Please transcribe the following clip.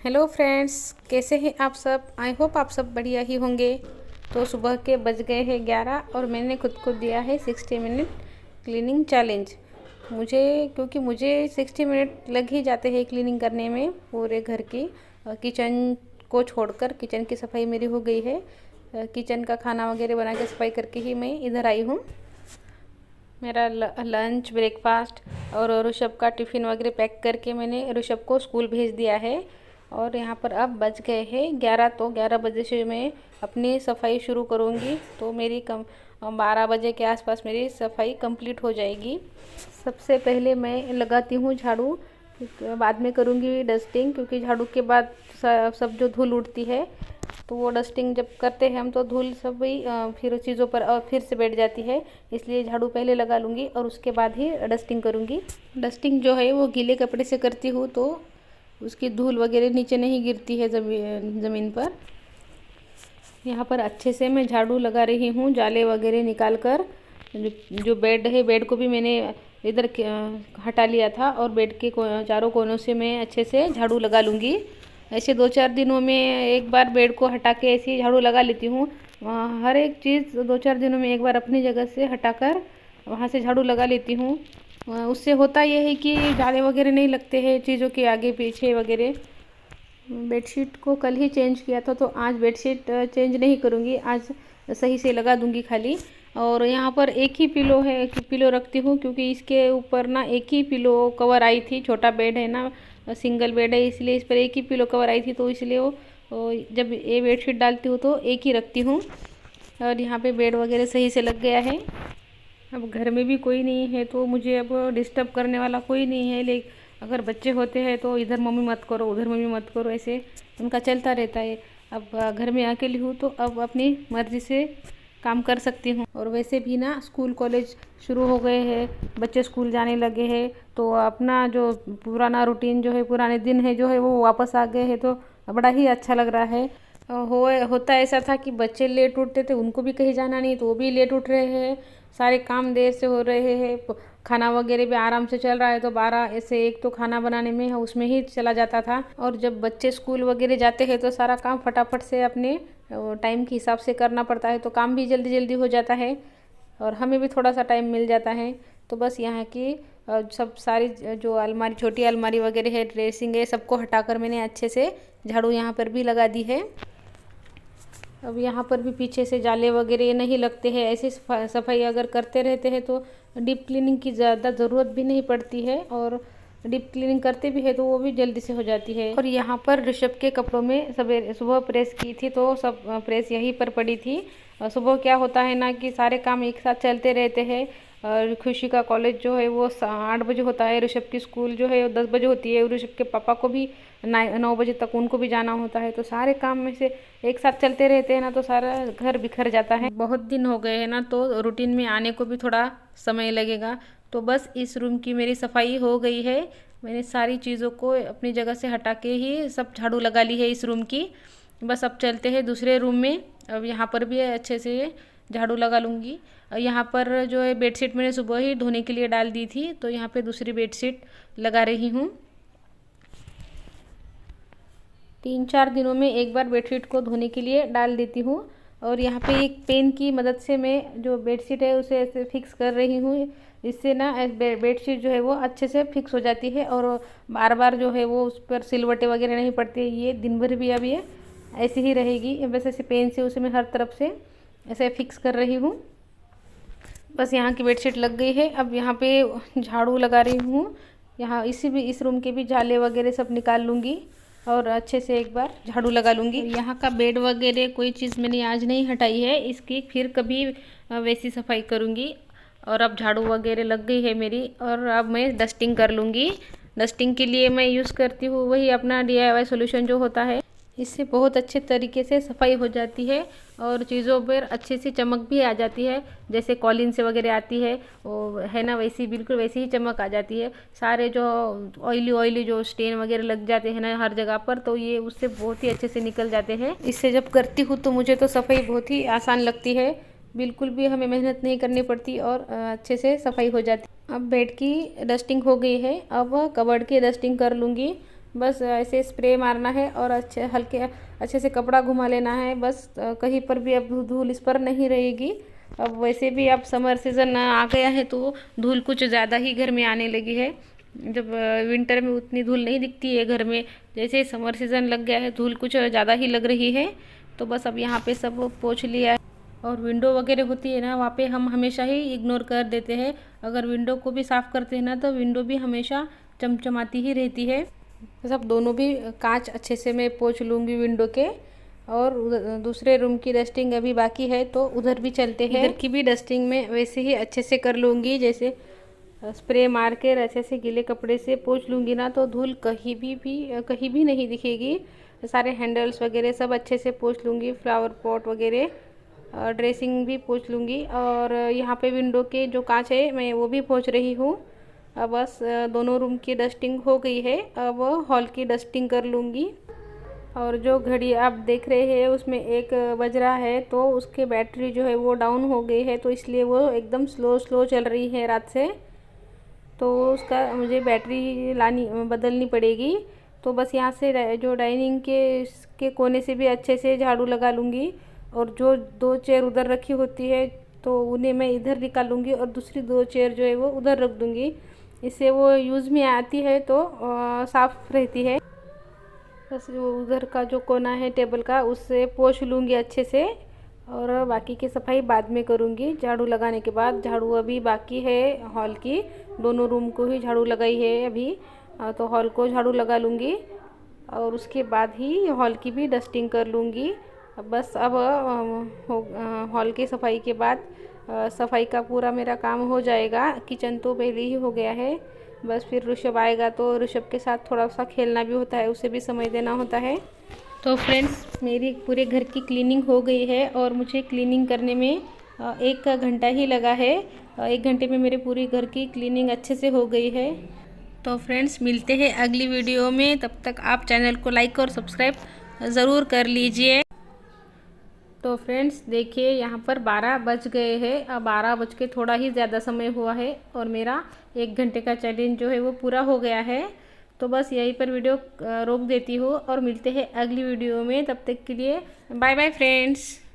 Hello friends, कैसे हैं आप सब। आई होप आप सब बढ़िया ही होंगे। तो सुबह के बज गए हैं 11 और मैंने खुद को दिया है 60 मिनट क्लीनिंग चैलेंज। क्योंकि मुझे 60 मिनट लग ही जाते हैं क्लीनिंग करने में पूरे घर की। किचन को छोड़कर किचन की सफाई मेरी हो गई है। किचन का खाना वगैरह बना के सफाई करके ही मैं इधर आई हूँ। मेरा लंच ब्रेकफास्ट और ऋषभ का टिफ़िन वगैरह पैक करके मैंने ऋषभ को स्कूल भेज दिया है। और यहाँ पर अब बज गए हैं 11, तो 11 बजे से मैं अपनी सफाई शुरू करूँगी। तो मेरी 12 बजे के आसपास मेरी सफाई कंप्लीट हो जाएगी। सबसे पहले मैं लगाती हूँ झाड़ू, बाद में करूँगी डस्टिंग, क्योंकि झाड़ू के बाद सब जो धूल उड़ती है तो वो डस्टिंग जब करते हैं हम तो धूल सब भी फिर चीज़ों पर और फिर से बैठ जाती है। इसलिए झाड़ू पहले लगा लूँगी और उसके बाद ही डस्टिंग करूँगी। डस्टिंग जो है वो गीले कपड़े से करती हूँ तो उसकी धूल वगैरह नीचे नहीं गिरती है ज़मीन पर। यहाँ पर अच्छे से मैं झाड़ू लगा रही हूँ, जाले वगैरह निकाल कर। जो बेड है, बेड को भी मैंने इधर हटा लिया था और बेड के चारों कोनों से मैं अच्छे से झाड़ू लगा लूँगी। ऐसे 2-4 दिनों में एक बार बेड को हटा के ऐसे झाड़ू लगा लेती हूँ। हर एक चीज़ 2-4 दिनों में एक बार अपनी जगह से हटाकर वहाँ से झाड़ू लगा लेती हूँ। उससे होता यह है कि जाले वगैरह नहीं लगते हैं चीज़ों के आगे पीछे वगैरह। बेडशीट को कल ही चेंज किया था तो आज बेडशीट चेंज नहीं करूँगी, आज सही से लगा दूँगी खाली। और यहाँ पर एक ही पिलो है, पिलो रखती हूँ क्योंकि इसके ऊपर ना एक ही पिलो कवर आई थी। छोटा बेड है ना, सिंगल बेड है, इसलिए इस पर एक ही पिलो कवर आई थी, तो इसलिए वो जब ये बेडशीट डालती हूँ तो एक ही रखती हूँ। और यहाँ पे बेड वगैरह सही से लग गया है। अब घर में भी कोई नहीं है तो मुझे अब डिस्टर्ब करने वाला कोई नहीं है। लेकिन अगर बच्चे होते हैं तो इधर मम्मी मत करो, उधर मम्मी मत करो, ऐसे उनका चलता रहता है। अब घर में अकेली हूँ तो अब अपनी मर्ज़ी से काम कर सकती हूँ। और वैसे भी ना स्कूल कॉलेज शुरू हो गए हैं, बच्चे स्कूल जाने लगे हैं, तो अपना जो पुराना रूटीन जो है, पुराने दिन है जो है वो वापस आ गए हैं, तो बड़ा ही अच्छा लग रहा है। होता ऐसा था कि बच्चे लेट उठते थे, उनको भी कहीं जाना नहीं तो वो भी लेट उठ रहे हैं, सारे काम देर से हो रहे हैं, खाना वगैरह भी आराम से चल रहा है, तो 12 ऐसे 1 तो खाना बनाने में उसमें ही चला जाता था। और जब बच्चे स्कूल वगैरह जाते हैं तो सारा काम फटाफट से अपने टाइम के हिसाब से करना पड़ता है, तो काम भी जल्दी जल्दी हो जाता है और हमें भी थोड़ा सा टाइम मिल जाता है। तो बस यहाँ की सब सारी जो अलमारी, छोटी अलमारी वगैरह है, ड्रेसिंग है, सबको हटाकर मैंने अच्छे से झाड़ू यहाँ पर भी लगा दी है। अब यहाँ पर भी पीछे से जाले वगैरह नहीं लगते हैं। ऐसी सफाई अगर करते रहते हैं तो डीप क्लीनिंग की ज़्यादा ज़रूरत भी नहीं पड़ती है, और डीप क्लीनिंग करते भी है तो वो भी जल्दी से हो जाती है। और यहाँ पर ऋषभ के कपड़ों में सुबह प्रेस की थी तो सब प्रेस यहीं पर पड़ी थी। सुबह क्या होता है ना कि सारे काम एक साथ चलते रहते हैं। और खुशी का कॉलेज जो है वो 8 बजे होता है, ऋषभ की स्कूल जो है वो 10 बजे होती है, ऋषभ के पापा को भी 9 बजे तक उनको भी जाना होता है, तो सारे काम में से एक साथ चलते रहते हैं ना, तो सारा घर बिखर जाता है। बहुत दिन हो गए हैं ना तो रूटीन में आने को भी थोड़ा समय लगेगा। तो बस इस रूम की मेरी सफाई हो गई है। मैंने सारी चीज़ों को अपनी जगह से हटा के ही सब झाड़ू लगा ली है इस रूम की। बस अब चलते हैं दूसरे रूम में। अब यहाँ पर भी अच्छे से झाड़ू लगा लूँगी। यहाँ पर जो है बेडशीट मैंने सुबह ही धोने के लिए डाल दी थी, तो यहाँ पे दूसरी बेडशीट लगा रही हूँ। 3-4 दिनों में एक बार बेडशीट को धोने के लिए डाल देती हूँ। और यहाँ पे एक पेन की मदद से मैं जो बेडशीट है उसे ऐसे फिक्स कर रही हूँ। इससे ना बेडशीट जो है वो अच्छे से फिक्स हो जाती है और बार बार जो है वो उस पर सिलवटें वगैरह नहीं पड़ती। ये दिन भर भी अब ये ऐसी ही रहेगी। बस ऐसे पेन से उसे मैं हर तरफ से ऐसे फिक्स कर रही हूँ। बस यहाँ की बेडशीट लग गई है। अब यहाँ पे झाड़ू लगा रही हूँ। यहाँ इस रूम के भी जाले वगैरह सब निकाल लूँगी और अच्छे से एक बार झाड़ू लगा लूँगी। यहाँ का बेड वगैरह कोई चीज़ मैंने आज नहीं हटाई है, इसकी फिर कभी वैसी सफाई करूँगी। और अब झाड़ू वगैरह लग गई है मेरी, और अब मैं डस्टिंग कर लूँगी। डस्टिंग के लिए मैं यूज़ करती हूँ वही अपना DIY सॉल्यूशन जो होता है। इससे बहुत अच्छे तरीके से सफाई हो जाती है और चीज़ों पर अच्छे से चमक भी आ जाती है। जैसे कॉलिन से वगैरह आती है वो है ना, वैसी बिल्कुल वैसी ही चमक आ जाती है। सारे जो ऑयली जो स्टेन वगैरह लग जाते हैं ना हर जगह पर, तो ये उससे बहुत ही अच्छे से निकल जाते हैं। इससे जब करती हूँ तो मुझे तो सफाई बहुत ही आसान लगती है, बिल्कुल भी हमें मेहनत नहीं करनी पड़ती और अच्छे से सफाई हो जाती है। अब बेड की डस्टिंग हो गई है, अब कबर्ड की डस्टिंग कर लूँगी। बस ऐसे स्प्रे मारना है और अच्छे से कपड़ा घुमा लेना है बस। कहीं पर भी अब धूल इस पर नहीं रहेगी। अब वैसे भी अब समर सीज़न आ गया है तो धूल कुछ ज़्यादा ही घर में आने लगी है। जब विंटर में उतनी धूल नहीं दिखती है घर में, जैसे समर सीज़न लग गया है धूल कुछ ज़्यादा ही लग रही है। तो बस अब यहाँ पे सब पोंछ लिया है। और विंडो वगैरह होती है ना, वहाँ पे हम हमेशा ही इग्नोर कर देते हैं। अगर विंडो को भी साफ़ करते हैं ना तो विंडो भी हमेशा चमचमाती ही रहती है। बस अब दोनों भी कांच अच्छे से मैं पोंछ लूँगी विंडो के। और दूसरे रूम की डस्टिंग अभी बाकी है तो उधर भी चलते हैं। इधर की भी डस्टिंग में वैसे ही अच्छे से कर लूँगी, जैसे स्प्रे मार के अच्छे से गीले कपड़े से पोंछ लूँगी ना तो धूल कहीं भी नहीं दिखेगी। सारे हैंडल्स वगैरह सब अच्छे से पोंछ लूँगी, फ्लावर पॉट वगैरह ड्रेसिंग भी पोंछ लूँगी। और यहाँ पे विंडो के जो कांच है मैं वो भी पोंछ रही हूँ। अब बस दोनों रूम की डस्टिंग हो गई है, अब हॉल की डस्टिंग कर लूँगी। और जो घड़ी आप देख रहे हैं उसमें 1 बज रहा है तो उसके बैटरी जो है वो डाउन हो गई है, तो इसलिए वो एकदम स्लो चल रही है रात से। तो उसका मुझे बैटरी बदलनी पड़ेगी। तो बस यहाँ से जो डाइनिंग के कोने से भी अच्छे से झाड़ू लगा लूँगी। और जो 2 चेयर उधर रखी होती है तो उन्हें मैं इधर निकालूँगी और दूसरी 2 चेयर जो है वो उधर रख दूँगी। इससे वो यूज़ में आती है तो साफ़ रहती है। बस उधर का जो कोना है टेबल का उससे पोंछ लूँगी अच्छे से। और बाकी की सफाई बाद में करूँगी झाड़ू लगाने के बाद। झाड़ू अभी बाकी है हॉल की, दोनों रूम को ही झाड़ू लगाई है अभी। तो हॉल को झाड़ू लगा लूँगी और उसके बाद ही हॉल की भी डस्टिंग कर लूँगी। बस अब हॉल की सफाई के बाद सफाई का पूरा मेरा काम हो जाएगा। किचन तो पहले ही हो गया है, बस फिर ऋषभ आएगा तो ऋषभ के साथ थोड़ा सा खेलना भी होता है, उसे भी समय देना होता है। तो फ्रेंड्स मेरी पूरे घर की क्लीनिंग हो गई है और मुझे क्लीनिंग करने में 1 घंटा ही लगा है। 1 घंटे में मेरे पूरी घर की क्लीनिंग अच्छे से हो गई है। तो फ्रेंड्स मिलते हैं अगली वीडियो में, तब तक आप चैनल को लाइक और सब्सक्राइब ज़रूर कर लीजिए। तो फ्रेंड्स देखिए यहाँ पर 12 बज गए हैं। अब 12 बज के थोड़ा ही ज़्यादा समय हुआ है और मेरा 1 घंटे का चैलेंज जो है वो पूरा हो गया है। तो बस यहीं पर वीडियो रोक देती हूँ और मिलते हैं अगली वीडियो में। तब तक के लिए बाय बाय फ्रेंड्स।